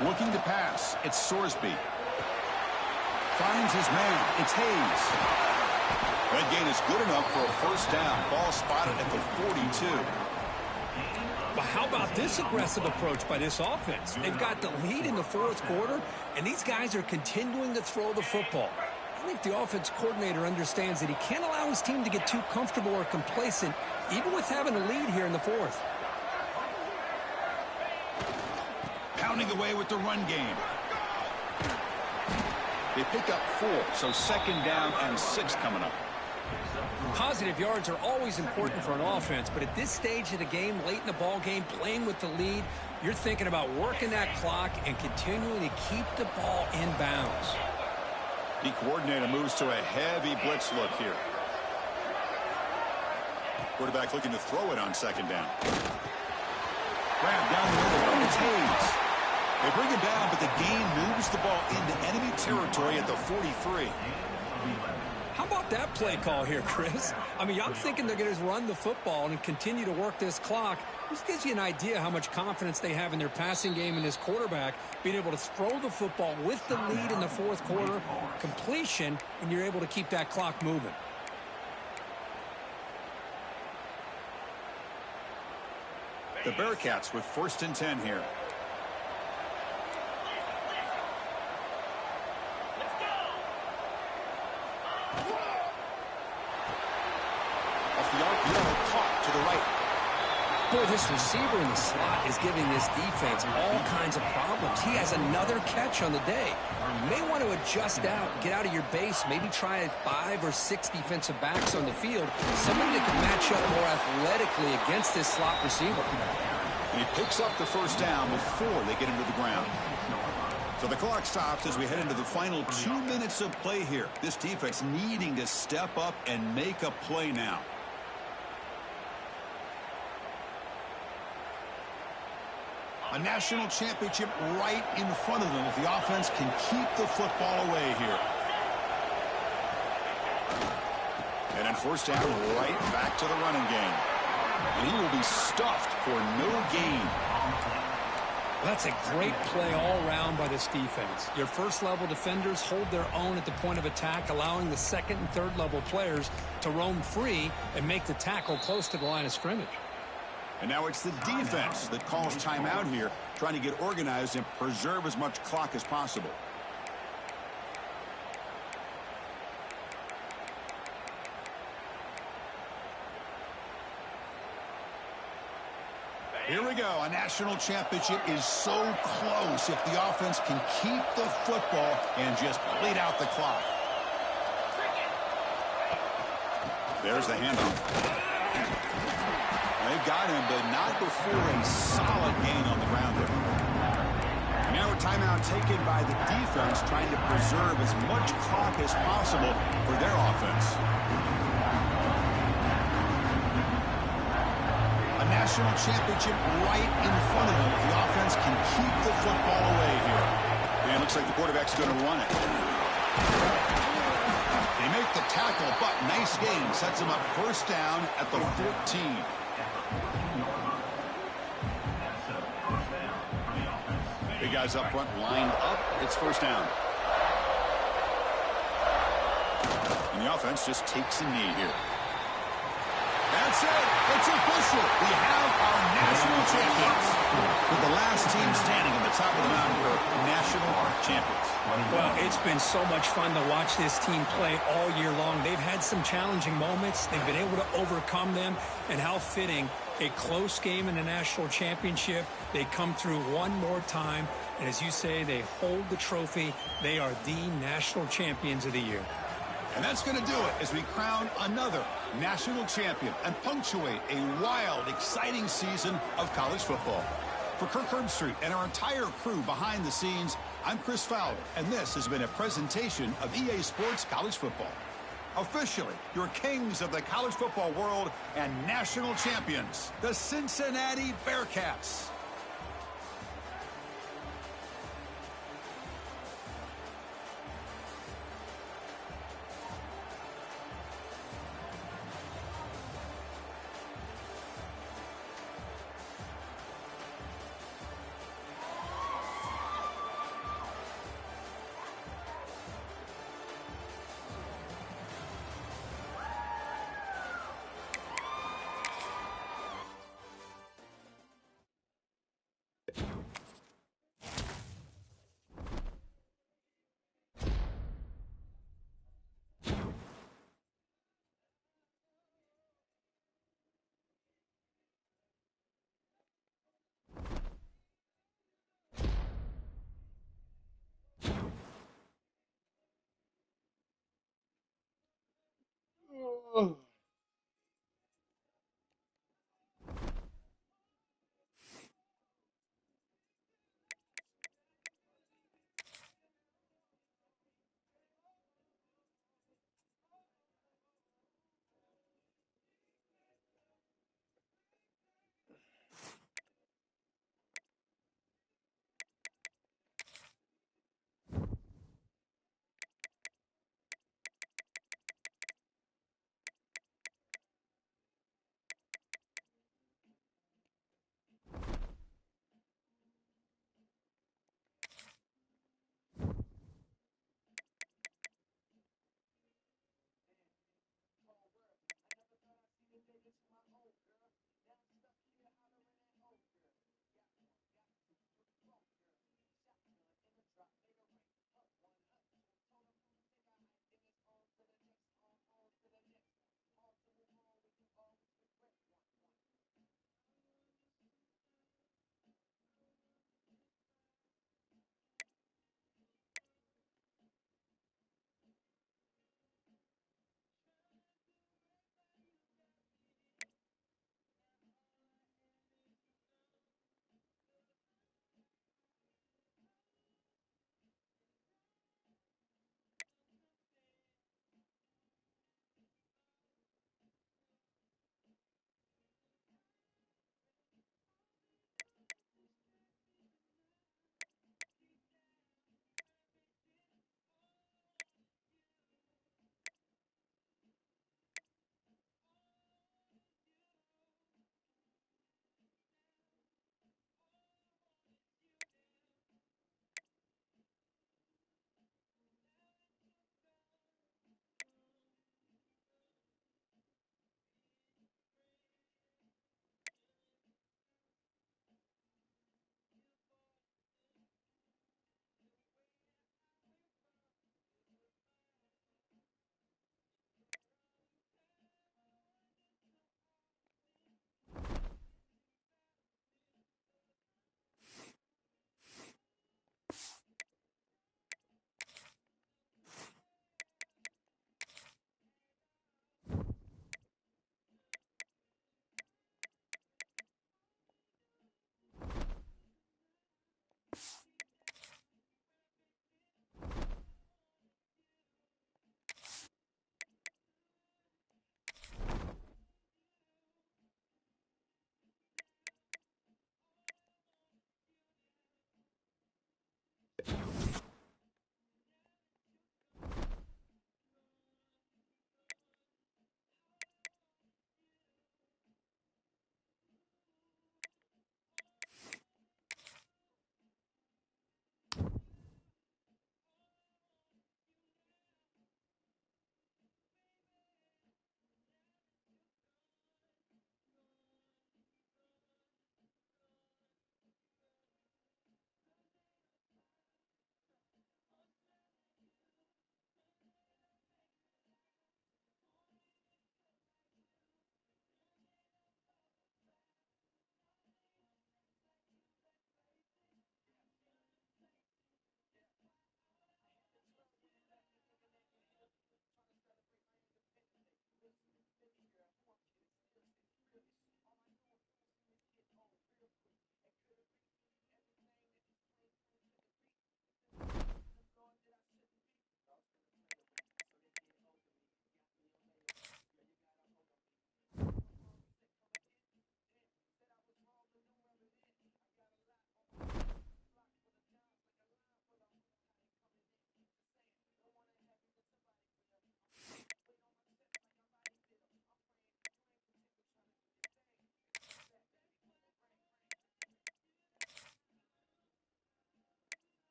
Looking to pass. It's Sorsby. Finds his man. It's Hayes. That gain is good enough for a 1st down. Ball spotted at the 42. But how about this aggressive approach by this offense? They've got the lead in the 4th quarter, and these guys are continuing to throw the football. I think the offense coordinator understands that he can't allow his team to get too comfortable or complacent, even with having a lead here in the 4th. Pounding away with the run game. They pick up 4, so 2nd down and 6 coming up. Positive yards are always important for an offense, but at this stage of the game, late in the ball game, playing with the lead, you're thinking about working that clock and continuing to keep the ball in bounds. The coordinator moves to a heavy blitz look here. Quarterback looking to throw it on 2nd down. Grab down the middle. It's Hayes. They bring him down, but the gain moves the ball into enemy territory at the 43. How about that play call here, Chris? I mean, I'm thinking they're going to just run the football and continue to work this clock. This gives you an idea how much confidence they have in their passing game and this quarterback being able to throw the football with the lead in the fourth quarter, completion, and you're able to keep that clock moving. The Bearcats with 1st and 10 here. Off the RPO, caught to the right. Boy, this receiver in the slot is giving this defense all kinds of problems. He has another catch on the day. You may want to adjust out, get out of your base, maybe try 5 or 6 defensive backs on the field, somebody that can match up more athletically against this slot receiver. And he picks up the first down before they get him to the ground. So the clock stops as we head into the final 2 minutes of play here. This defense needing to step up and make a play now. A national championship right in front of them if the offense can keep the football away here. And then first down, right back to the running game. And he will be stuffed for no gain. That's a great play all around by this defense. Your first-level defenders hold their own at the point of attack, allowing the second and third-level players to roam free and make the tackle close to the line of scrimmage. And now it's the defense that calls timeout here, trying to get organized and preserve as much clock as possible. Here we go. A national championship is so close if the offense can keep the football and just bleed out the clock. There's the handoff. They've got him, but not before a solid gain on the ground there. And now a timeout taken by the defense, trying to preserve as much clock as possible for their offense. A national championship right in front of them if the offense can keep the football away here. And it looks like the quarterback's going to run it. They make the tackle, but nice gain. Sets him up first down at the 14. Big guys up front, lined up. It's first down. And the offense just takes a knee here. That's it. It's official. We have our national champions. With the last team standing at the top of the mountain for national champions. Well, it's been so much fun to watch this team play all year long. They've had some challenging moments. They've been able to overcome them. And how fitting, a close game in the national championship. They come through one more time. And as you say, they hold the trophy. They are the national champions of the year. And that's going to do it as we crown another national champion and punctuate a wild, exciting season of college football. For Kirk Herbstreit and our entire crew behind the scenes, I'm Chris Fowler, and this has been a presentation of EA Sports College Football. Officially, your kings of the college football world and national champions, the Cincinnati Bearcats. Oh.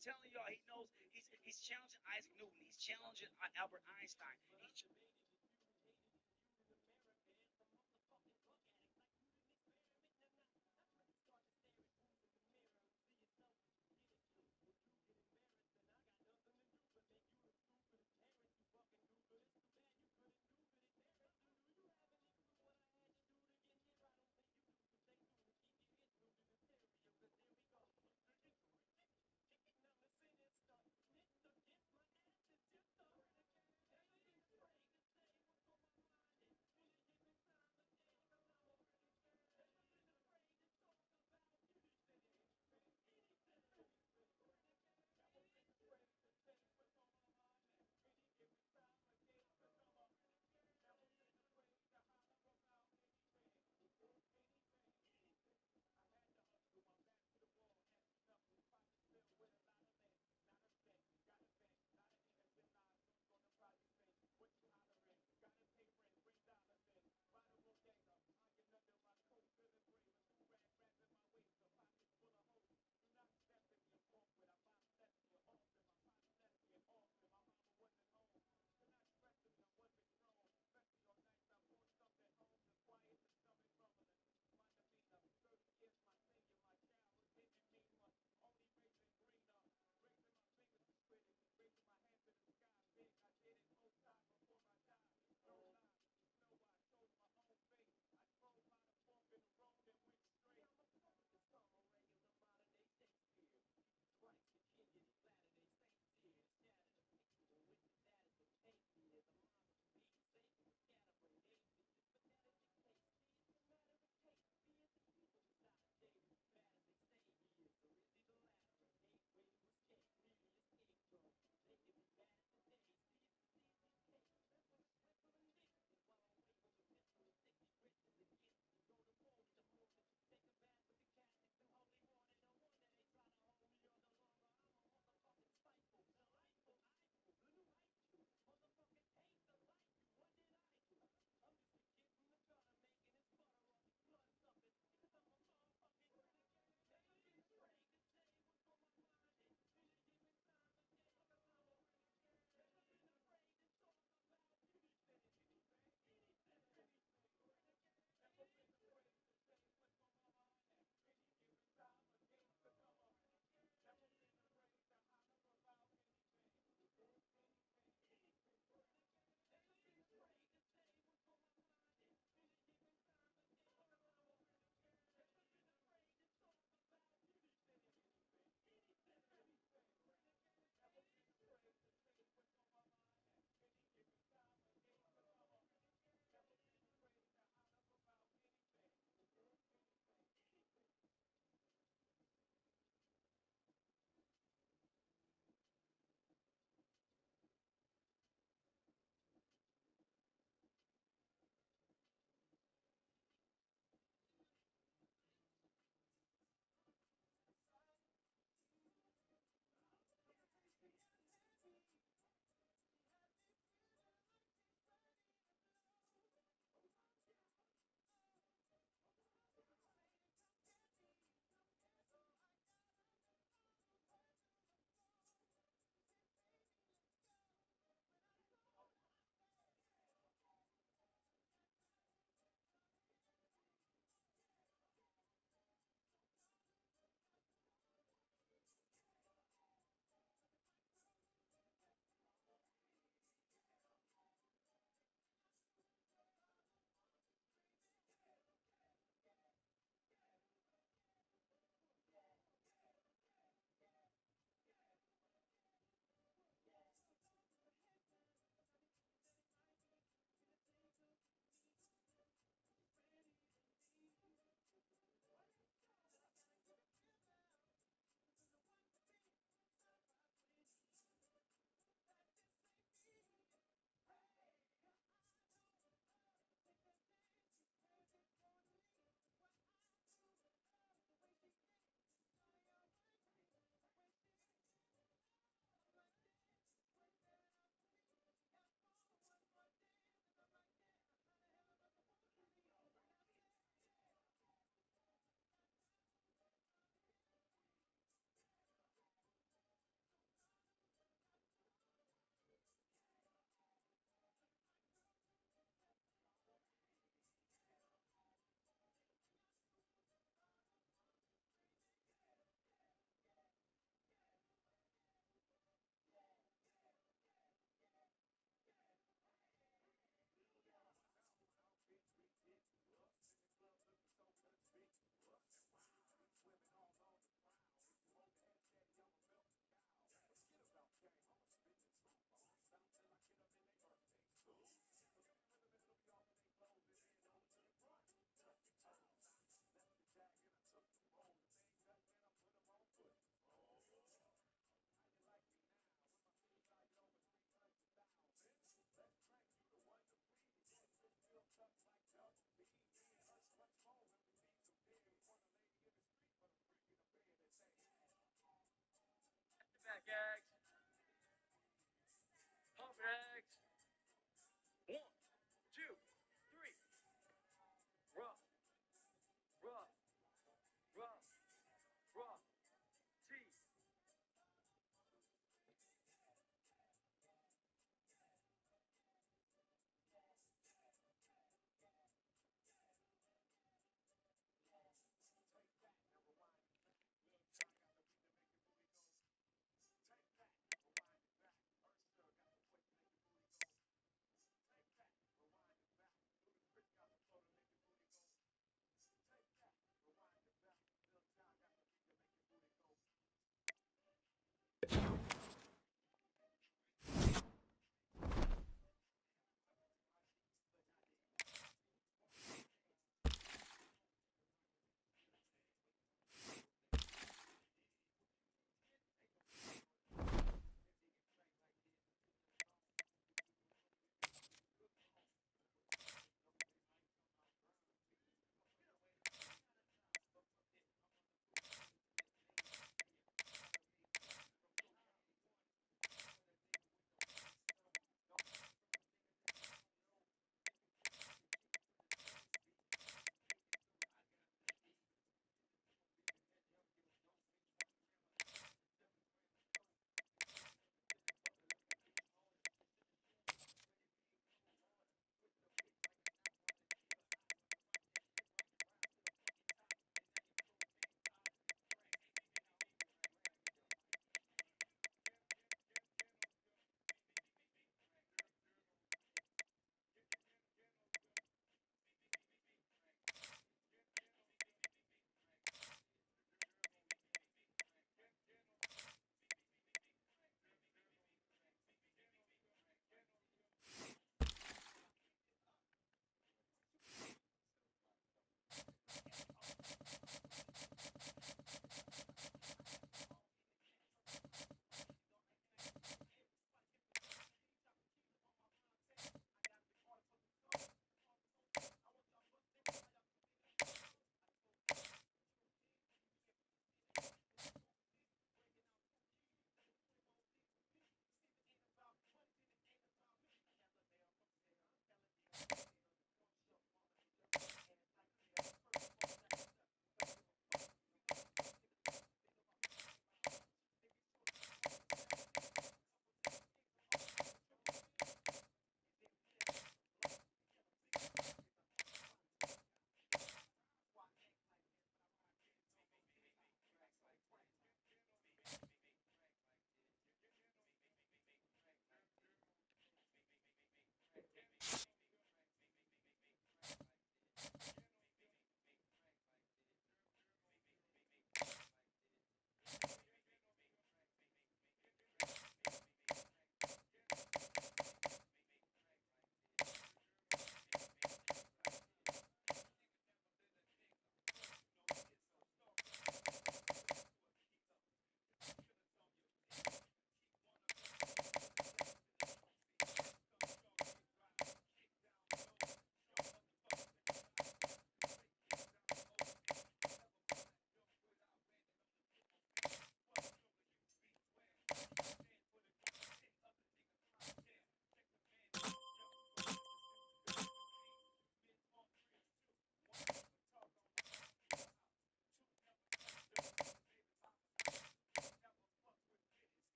telling y'all, he knows he's challenging Isaac Newton. He's challenging Albert Einstein.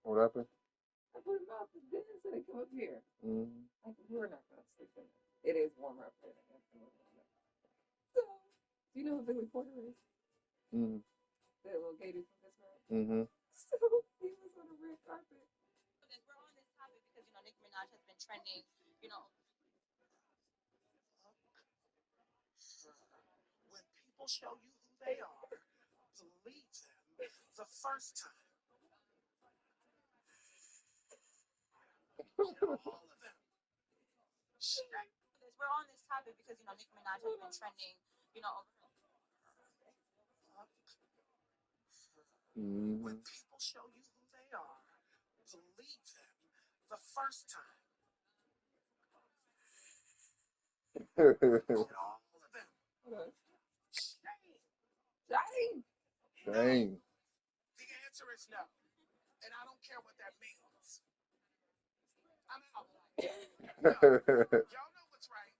What happened? I put him out the bed so they come up here. Mm-hmm. Like, we're not going to sleep in it. It is warmer up there. So, do you know who Billy Porter is? Mm-hmm. The little gator from this room? Mm-hmm. So, he was on the red carpet. We're on this topic because, Nicki Minaj has been trending, When people show you who they are, believe them the first time. All of them. we're on this topic because, Nicki Minaj has been trending, Mm-hmm. When people show you who they are, believe them the first time. All of them. Shame. Shame. Shame. The answer is no. And I don't care what that means. I'm out. No. Y'all know what's right.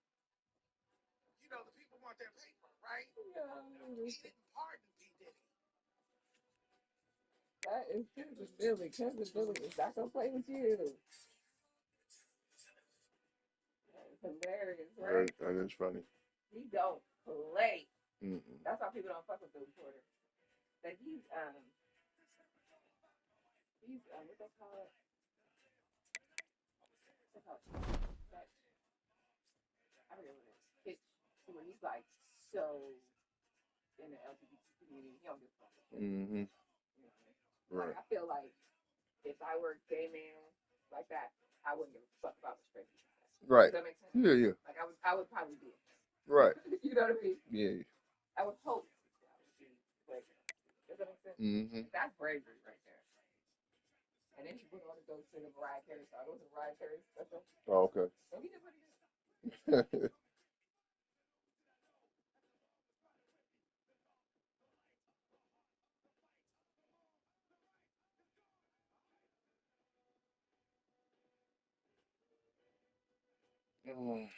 The people want their paper, right? Yeah. He didn't pardon P. Diddy. That is Cousin Billy. Cousin Billy is not going to play with you. That is hilarious, right? That is funny. He don't play. Mm-mm. That's why people don't fuck with Billy Porter. That he's what they call it? What's it called? That, I forget what it is. Pitch. Where he's like so in the LGBT community, he don't give a fuck. Mm-hmm. Like, I feel like if I were a gay man like that, I wouldn't give a fuck about what straight people say. Right. Does that make sense? Yeah, yeah. Like, I would probably be. Right. You know what I mean? Yeah. I would hope I would be brave enough. Does that make sense? Mm-hmm. That's bravery right there. And then he went on to go to the Mariah Carey song. It was a Mariah Carey special. Oh, okay. So he did pretty good. Mm.